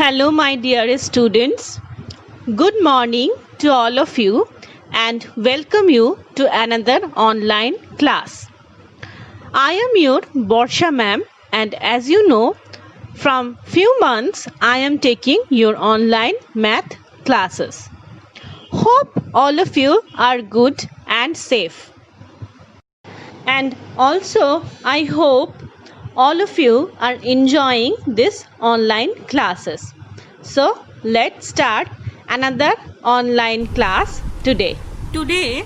Hello, my dear students. Good morning to all of you and welcome you to another online class. I am your Borsha ma'am, and as you know, from few months I am taking your online math classes. Hope all of you are good and safe. And also I hope all of you are enjoying this online classes. So let's start another online class today. Today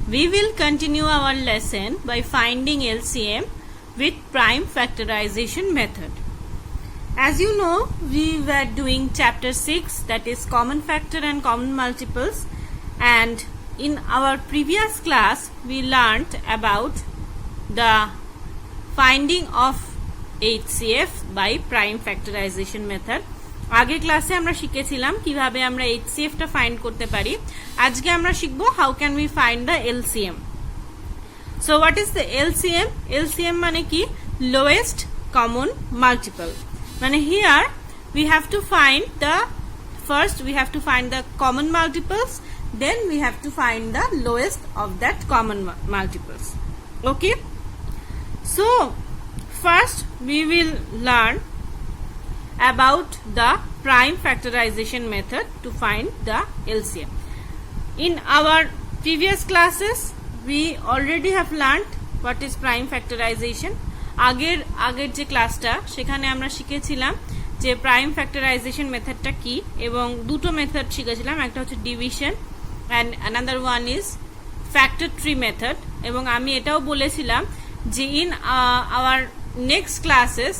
we will continue our lesson by finding LCM with prime factorization method. As you know, we were doing chapter 6, that is common factor and common multiples, and in our previous class we learnt about the finding of HCF by prime factorization method. আগে ক্লাসে আমরা শিখেছিলাম কিভাবে আমরা HCF টা find করতে পারি। আজকে আমরা শিখব how can we find the LCM. So what is the LCM? LCM মানে কি lowest common multiple. মানে here we have to find the common multiples, then we have to find the lowest of that common multiples. Okay? So first we will learn about the prime factorization method to find the LCM. In our previous classes we already have learned what is prime factorization. আগের যে ক্লাসটা সেখানে আমরা শিখেছিলাম যে prime factorisation মেথডটা কি এবং দুটো মেথড শিখেছিলাম, একটা হচ্ছে division and another one is factor tree method. এবং আমি এটাও বলেছিলাম যে in our next classes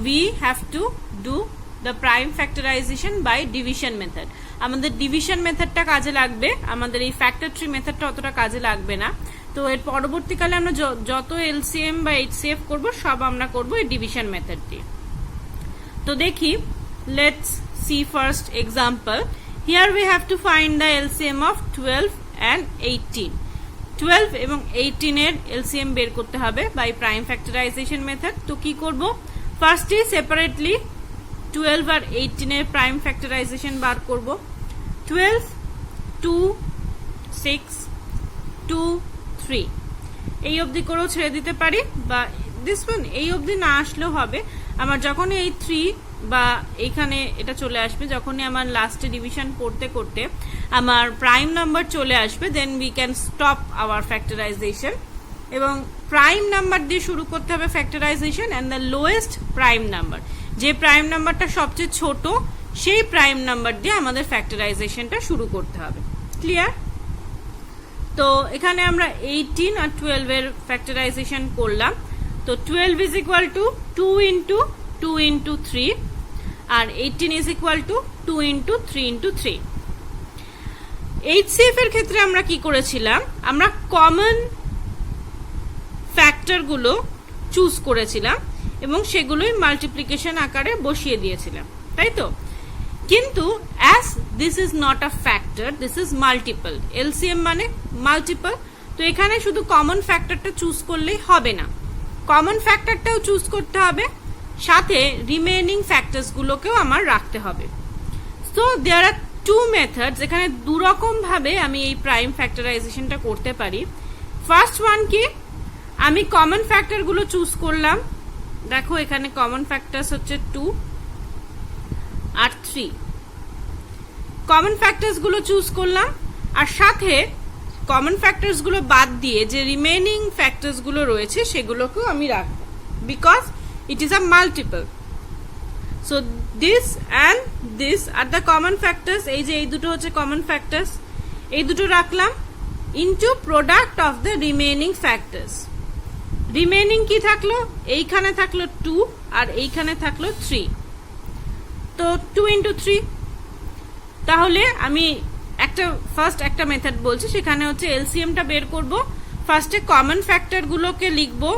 we have to do the prime factorization by division method. আমাদের ডিভিশন মেথডটা কাজে লাগবে, আমাদের এই ফ্যাক্টর ট্রি মেথডটা অতটা কাজে লাগবে না। তো এর পরবর্তীকালে আমরা যত এলসিএম বা এইচসিএফ করব সব আমরা করব এই ডিভিশন মেথড দিয়ে। তো দেখি, let's see first example. Here we have to find the LCM of 12 and 18. 12 এবং 18 এর এলসিএম বের করতে হবে বাই প্রাইম ফ্যাক্টরাইজেশন মেথড। তো কি করব, ফার্স্টে সেপারেটলি 12 আর 18 এর প্রাইম ফ্যাক্টরাইজেশন বার করব। 12 2 6 2 3 এই অবধি করেও ছেড়ে দিতে পারি, বা দিস ওয়ান এই অবধি না আসলেও হবে। আমার যখন এই 3 বা এইখানে এটা চলে আসবে, যখনই আমার লাস্টে ডিভিশন করতে করতে আমার প্রাইম নাম্বার চলে আসবে, then we can stop our factorization. এবং প্রাইম নাম্বার দিয়ে শুরু করতে হবে factorization and the lowest prime number, যে প্রাইম নাম্বারটা সবচেয়ে ছোট সেই প্রাইম নাম্বার দিয়ে আমাদের ফ্যাক্টরাইজেশনটা শুরু করতে হবে। ক্লিয়ার? তো এখানে আমরা 18 আর 12 এর ফ্যাক্টরাইজেশন করলাম। তো 12 is equal to 2 into 2 into 3 আর 18 is equal to 2 into 3 into 3। HCF এর ক্ষেত্রে আমরা কি করেছিলাম, আমরা কমন ফ্যাক্টরগুলো চুজ করেছিলাম এবং সেগুলোই মাল্টিপ্লিকেশন আকারে বসিয়ে দিয়েছিলাম, তাই তো? কিন্তু as this is not a factor, this is multiple, LCM মানে মাল্টিপল। তো এখানে শুধু কমন ফ্যাক্টরটা চুজ করলেই হবে না, কমন ফ্যাক্টরটাও চুজ করতে হবে, সাথে রিমেইনিং ফ্যাক্টরসগুলোকেও আমার রাখতে হবে। So there are two methods, এখানে দুরকম ভাবে আমি এই প্রাইম ফ্যাক্টরাইজেশনটা করতে পারি। ফার্স্ট ওয়ান কি, আমি কমন ফ্যাক্টরগুলো চুজ করলাম। দেখো এখানে কমন ফ্যাক্টরস হচ্ছে 2 আর 3, কমন ফ্যাক্টরসগুলো চুজ করলাম আর সাথে কমন ফ্যাক্টরসগুলো বাদ দিয়ে যে রিমেইনিং ফ্যাক্টরসগুলো রয়েছে সেগুলোকেও আমি রাখবো, because it is a multiple. So this and this are the common factors. এই যে এই দুটো হচ্ছে common factors, এই দুটো রাখলাম into product of the remaining factors. remaining কি থাকলো, এইখানে থাকলো 2 আর এইখানে থাকলো 3, তো 2 into 3। তাহলে আমি ফার্স্ট একটা মেথড বলছি, সেখানে হচ্ছে এলসিএমটা বের করব। ফার্স্টে কমন ফ্যাক্টরগুলোকে লিখবো,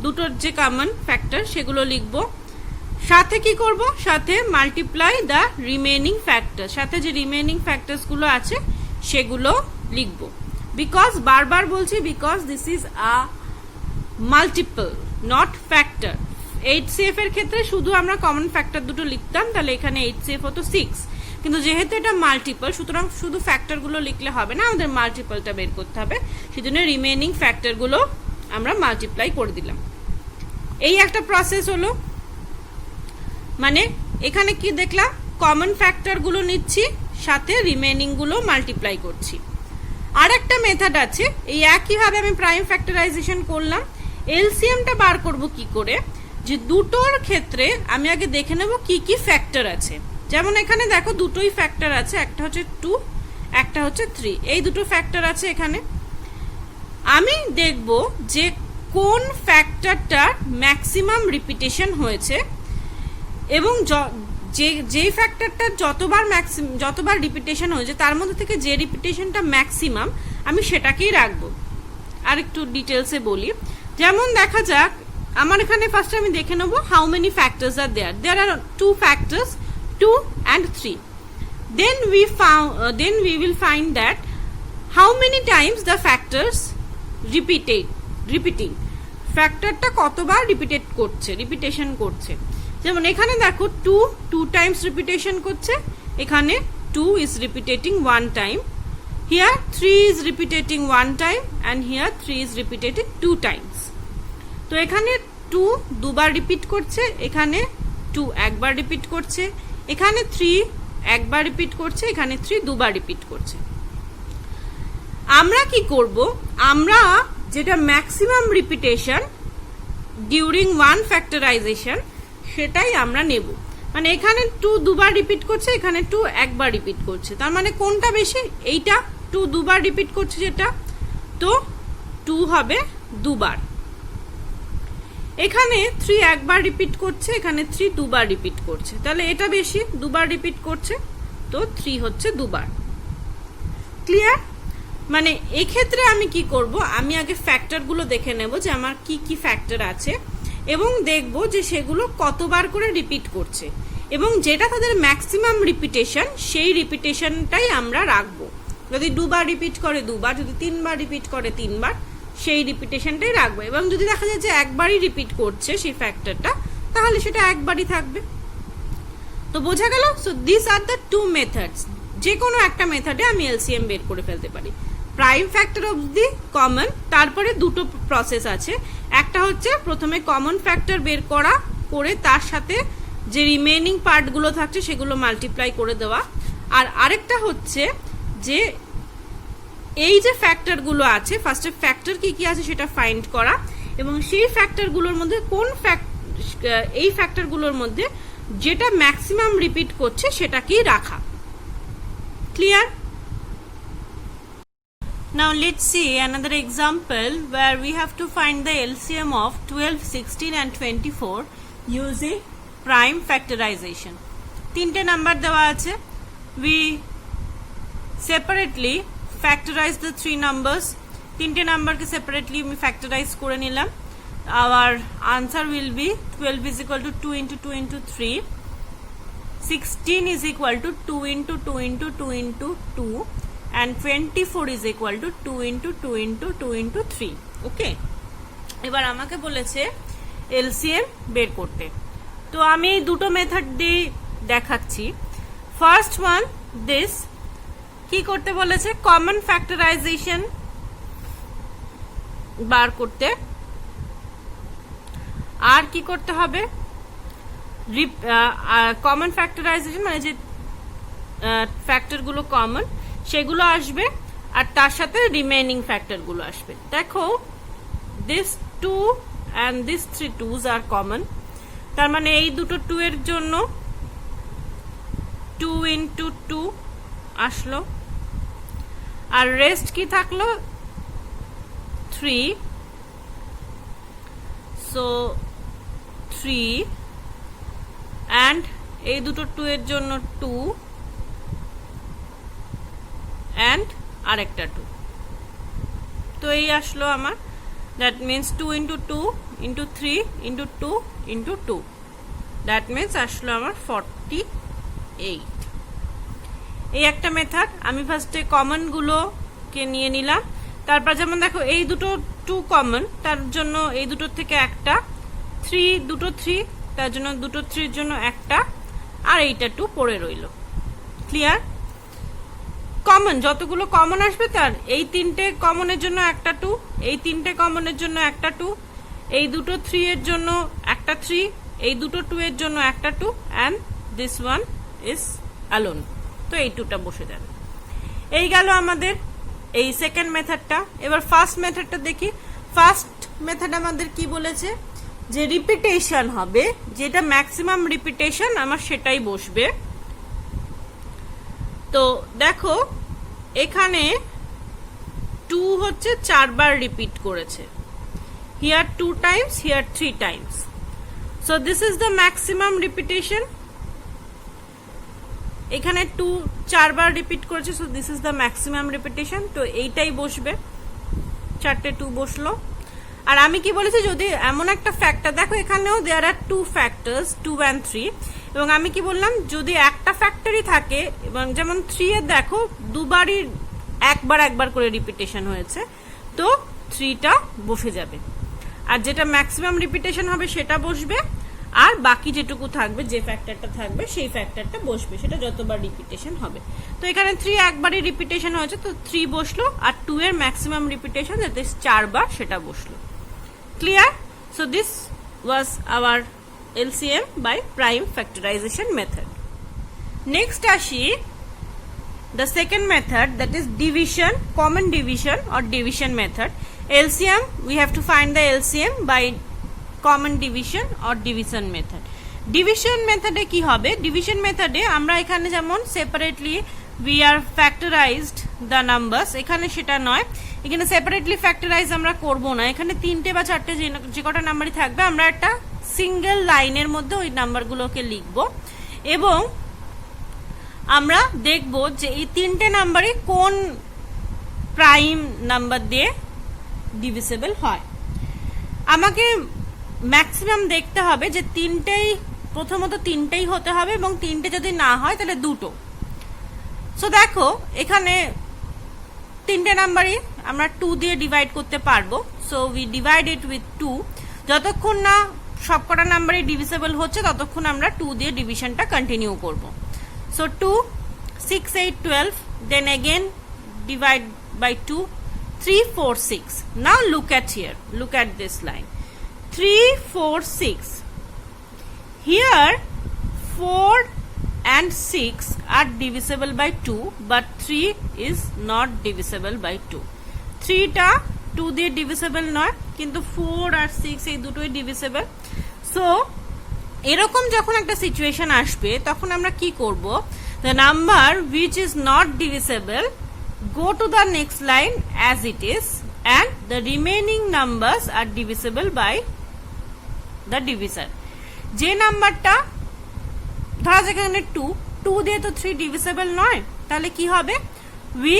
দুটোর যে কমন ফ্যাক্টর সেগুলো লিখবো, সাথে কি করব, সাথে মাল্টিপ্লাই দ্য রিমেইনিং ফ্যাক্টর, সাথে যে রিমেইনিং ফ্যাক্টরসগুলো আছে সেগুলো লিখবো। বিকজ বারবার বলছি, because this is a multiple not factor. HCF এর ক্ষেত্রে শুধু আমরা কমন ফ্যাক্টর দুটো লিখতাম, তাহলে এখানে HCF হতো 6, কিন্তু যেহেতু এটা মাল্টিপল সুতরাং শুধু ফ্যাক্টরগুলো লিখলে হবে না, আমাদের মাল্টিপলটা বের করতে হবে, সেজন্য রিমেইনিং ফ্যাক্টরগুলো আমরা মাল্টিপ্লাই করে দিলাম। এই একটা প্রসেস হলো, মানে এখানে কি দেখলাম, কমন ফ্যাক্টরগুলো নিচ্ছি সাথে রিমেইনিং গুলো মাল্টিপ্লাই করছি। আর একটা মেথড আছে, এই একইভাবে আমি প্রাইম ফ্যাক্টরাইজেশন করলাম। এলসিএমটা বার করব কি করে, যে দুটোর ক্ষেত্রে আমি আগে দেখে নেব কি কি ফ্যাক্টর আছে। যেমন এখানে দেখো দুটোই ফ্যাক্টর আছে, একটা হচ্ছে 2, একটা হচ্ছে 3, এই দুটো ফ্যাক্টর আছে এখানে। আমি দেখব যে কোন ফ্যাক্টরটার ম্যাক্সিমাম রিপিটেশন হয়েছে এবং যেই ফ্যাক্টরটা যতবার রিপিটেশন হয়েছে তার মধ্যে থেকে যে রিপিটেশনটা ম্যাক্সিমাম আমি সেটাকেই রাখবো। আর একটু ডিটেলসে বলি, যেমন দেখা যাক আমার এখানে ফার্স্টে আমি দেখে নেব how many factors are there are 2 factors 2 and 3. Then we will find that how many times the factors repeating ফ্যাক্টরটা কতবার রিপিটেশন করছে। যেমন এখানে দেখো 2 times রিপিটেশন করছে, এখানে 2 is repeating 1 time, here 3 is repeating 1 time and here 3 is repeating 2 times. তো এখানে 2 দুবার রিপিট করছে, এখানে 2 একবার রিপিট করছে, এখানে 3 একবার রিপিট করছে, এখানে 3 দুবার রিপিট করছে। আমরা কি করব, আমরা যেটা ম্যাক্সিমাম রিপিটেশন ডিউরিং 1 ফ্যাক্টরাইজেশন সেটাই আমরা নেব। মানে এখানে 2 দুবার রিপিট করছে, এখানে 2 একবার রিপিট করছে, তার মানে কোনটা বেশি, এইটা 2 দুবার রিপিট করছে যেটা, তো 2 হবে দুবার। এখানে 3 একবার রিপিট করছে, এখানে 3 দুবার রিপিট করছে, তাহলে এটা বেশি, দুবার রিপিট করছে, তো 3 হচ্ছে দুবার। ক্লিয়ার? মানে এক্ষেত্রে আমি কি করব, আমি আগে ফ্যাক্টরগুলো দেখে নেব যে আমার কি কি ফ্যাক্টর আছে এবং দেখব যে সেগুলো কতবার করে রিপিট করছে এবং যেটা তাদের ম্যাক্সিমাম রিপিটেশন সেই রিপিটেশনটাই আমরা রাখবো। যদি 2 বার রিপিট করে 2 বার, যদি 3 বার রিপিট করে 3 বার, সেই রিপিটেশনটাই রাখবো। এবং যদি দেখা যায় যে একবারই রিপিট করছে সেই ফ্যাক্টরটা, তাহলে সেটা একবারই থাকবে। তো বোঝা গেল? So this are the 2 methods. যে কোনো একটা মেথডে আমি এলসিএম বের করে ফেলতে পারি। Prime factor of the common, তারপরে দুটো প্রসেস আছে, একটা হচ্ছে প্রথমে কমন ফ্যাক্টর বের করা, করে তার সাথে যে রিমেইনিং পার্টগুলো থাকছে সেগুলো মাল্টিপ্লাই করে দেওয়া, আর আরেকটা হচ্ছে যে এই যে ফ্যাক্টরগুলো আছে ফার্স্টে ফ্যাক্টর কি কি আছে সেটা ফাইন্ড করা এবং সেই ফ্যাক্টরগুলোর মধ্যে এই ফ্যাক্টরগুলোর মধ্যে যেটা ম্যাক্সিমাম রিপিট করছে সেটাকেই রাখা। Clear? Now let's see another example where we have to find the LCM of 12, 16 and 24 using prime factorization. তিনটে নাম্বার দেওয়া আছে, we separately factorize the 3 numbers. তিনটে নাম্বারকে separately আমি factorize করে নিলাম। Our answer will be 12 is equal to 2 into 2 into 3, 16 is equal to 2 into 2 into 2 into 2 and 24 is equal to 2 into 2 into 2 into 3. ওকে, এবার আমাকে বলেছে এলসিএম বের করতে। তো আমি এই দুটো মেথড দিয়ে দেখাচ্ছি। ফার্স্ট ওয়ান, দিস কি করতে বলেছে, কমন ফ্যাক্টরাইজেশন বার করতে। আর কি করতে হবে, কমন ফ্যাক্টরাইজেশন মানে যে ফ্যাক্টরগুলো কমন সেগুলো আসবে আর তার সাথে রিমেইনিং ফ্যাক্টরগুলো আসবে। দেখো this 2 and this 3 2s are common, তার মানে এই দুটো 2 এর জন্য 2 into 2 আসলো, আর রেস্ট কি থাকলো 3, সো 3 and এই দুটো 2 এর জন্য 2 and আরেকটা 2, তো এই আসলো আমার, that means 2 into 2 into 3 into 2 into 2, that means আসলো আমার 48। এই একটা মেথড। আমি ফার্স্টে কমন গুলোকে নিয়ে নিলাম, তারপর যেমন দেখো এই দুটো 2 কমন, তার জন্য এই দুটোর থেকে একটা দুটো 3, তার জন্য দুটো 3 এর জন্য একটা, আর এইটা 2 পড়ে রইল। ক্লিয়ার? কমন যতগুলো কমন আসবে তার এই 3টে কমনের জন্য একটা 2, এই 3টে কমনের জন্য একটা 2, এই দুটো 3 এর জন্য একটা 3, এই দুটো 2 এর জন্য একটা 2, and this one is alone. তো এই 2টা বসে যাবে। এই গেল আমাদের এই সেকেন্ড মেথডটা। এবার ফার্স্ট মেথডটা দেখি। ফার্স্ট মেথড আমাদের কি বলেছে, যে রিপিটেশন হবে, যেটা ম্যাক্সিমাম রিপিটেশন আমার সেটাই বসবে। তো দেখো এখানে 2 হচ্ছে 4 বার রিপিট করেছে, here 2 Times, here 3 Times. So this is the maximum repetition. এখানে 2 4 বার রিপিট করেছে, so this is the maximum repetition. তো এইটাই বসবে, 4টে 2 বসলো। আর আমি কি বলেছি, যদি এমন একটা ফ্যাক্টর, দেখো এখানেও দেয়ার আর 2 ফ্যাক্টরস, 2 and 3, এবং আমি কি বললাম, যদি একটা ফ্যাক্টরই থাকে, এবং যেমন 3 এর দেখো দুবারই একবার করে রিপিটেশন হয়েছে, তো 3টা বসে যাবে। আর যেটা ম্যাক্সিমাম রিপিটেশন হবে সেটা বসবে, আর বাকি যেটুকু থাকবে, যে ফ্যাক্টরটা থাকবে সেই ফ্যাক্টরটা বসবে, সেটা যতবার রিপিটেশন হবে। তো এখানে 3 একবারই রিপিটেশন হয়েছে, তো 3 বসলো, আর 2 এর ম্যাক্সিমাম রিপিটেশন যাতে 4 বার, সেটা বসলো। Clear? So this was our LCM by prime factorization method. Next আসি the second method, that is division, common division or division method. LCM, we have to find the LCM by common division or division method. Division method এ কি হবে? Division method এ আমরা এখানে যেমন separately we are factorized the numbers, এখানে সেটা নয়, এখানে separately factorize আমরা করব না। এখানে 3টে বা 4টে যে কটা নাম্বারই থাকবে, আমরা একটা সিঙ্গেল লাইনের মধ্যে ওই নাম্বারগুলোকে লিখব, এবং আমরা দেখব যে এই 3টে নাম্বারই কোন প্রাইম নাম্বার দিয়ে ডিভিসিবল হয়। আমাকে ম্যাক্সিমাম দেখতে হবে যে প্রথমত 3টেই হতে হবে, এবং 3টে যদি না হয় তাহলে 2টো। সো দেখো এখানে 3টে নাম্বারই আমরা 2 দিয়ে ডিভাইড করতে পারবো, so we divide it with 2। যতক্ষণ না সবকটা নাম্বারই ডিভিসিবল হচ্ছে ততক্ষণ আমরা 2 দিয়ে ডিভিশনটা কন্টিনিউ করব। So 2, 6, 8, 12, then again divide by 2, 3, 4, 6. Now look at here, look at this line, 3, 4, 6. Here 4 and 6 are divisible by 2, but 3 is not divisible by 2. 3টা 2 দিয়ে ডিভিসিবল নয়, কিন্তু 4 আর 6 এই দুটোই ডিভিসিবল। সো এরকম যখন একটা সিচুয়েশন আসবে, তখন আমরা কি করব, the number which is not divisible go to the next line as it is, and the remaining numbers are divisible by the divisor. যে নাম্বারটা ধরা যাক এখানে 2 দিয়ে তো 3 ডিভিসিবল নয়, তাহলে কি হবে, we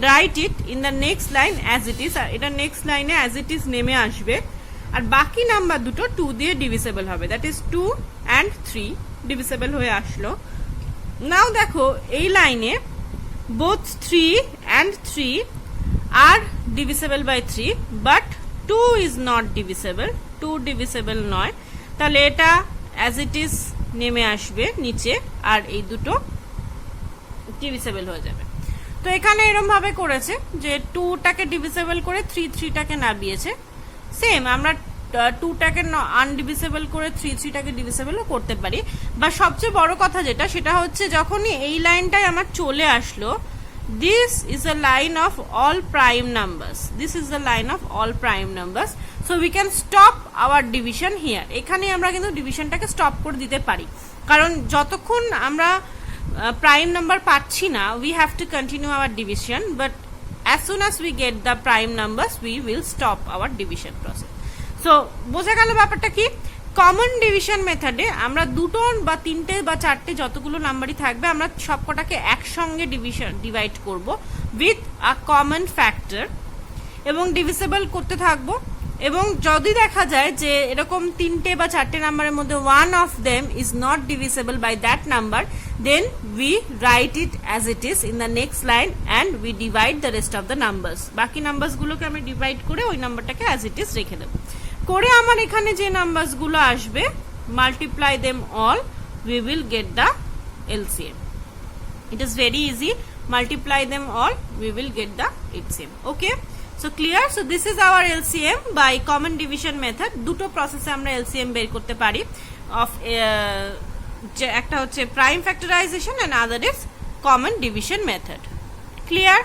write it in the next line as it is, আর এটা নেক্সট লাইনে as it is নেমে আসবে, আর বাকি নাম্বার দুটো 2 দিয়ে ডিভিসিবল হবে, দ্যাট ইজ 2 and 3 ডিভিসিবল হয়ে আসলো। নাও দেখো এই লাইনে both 3 and 3 are divisible by 3, but 2 is not divisible, 2 divisible নয়, তাহলে এটা as it is নেমে আসবে নিচে, আর এই দুটো ডিভিসিবল হয়ে যাবে। তো এখানে এরকম ভাবে করেছে যে 2টাকে ডিভিসিবল করে 3টাকে নামিয়েছে। সেম আমরা 2টাকে আনডিভিসিবল করে 3টাকে ডিভিসিবলও করতে পারি। বা সবচেয়ে বড় কথা যেটা, সেটা হচ্ছে যখনই এই লাইনটাই আমার চলে আসলো, this is a line of all prime numbers, this is the line of all prime numbers, so we can stop our division here. এখানে আমরা কিন্তু ডিভিশনটাকে স্টপ করে দিতে পারি, কারণ যতক্ষণ আমরা prime number পাচ্ছি না, we have to continue our division, but as soon as we get the prime numbers we will stop our division process. So বোঝা গেল ব্যাপারটা কি? কমন ডিভিশন মেথডে আমরা 2টো বা 3টে বা 4টে যতগুলো নাম্বারই থাকবে, আমরা সবকটাকে একসঙ্গে ডিভাইড করব উইথ আ কমন ফ্যাক্টর, এবং ডিভিসিবল করতে থাকবো। এবং যদি দেখা যায় যে এরকম 3টে বা 4টে নাম্বারের মধ্যে one of them is not divisible by that number, then we write it as it is in the next line and we divide the rest of the numbers. বাকি নাম্বারস গুলোকে আমি ডিভাইড করে ওই নাম্বারটাকে as it is রেখে দেব। করে আমার এখানে যে নাম্বারস গুলো আসবে, multiply them all, we will get the LCM. It is very easy. Multiply them all, we will get the LCM. Okay, so clear? So this is our LCM by common division method. দুটো প্রসেসে আমরা LCM বের করতে পারি of একটা হচ্ছে prime factorization and other is common division method. Clear?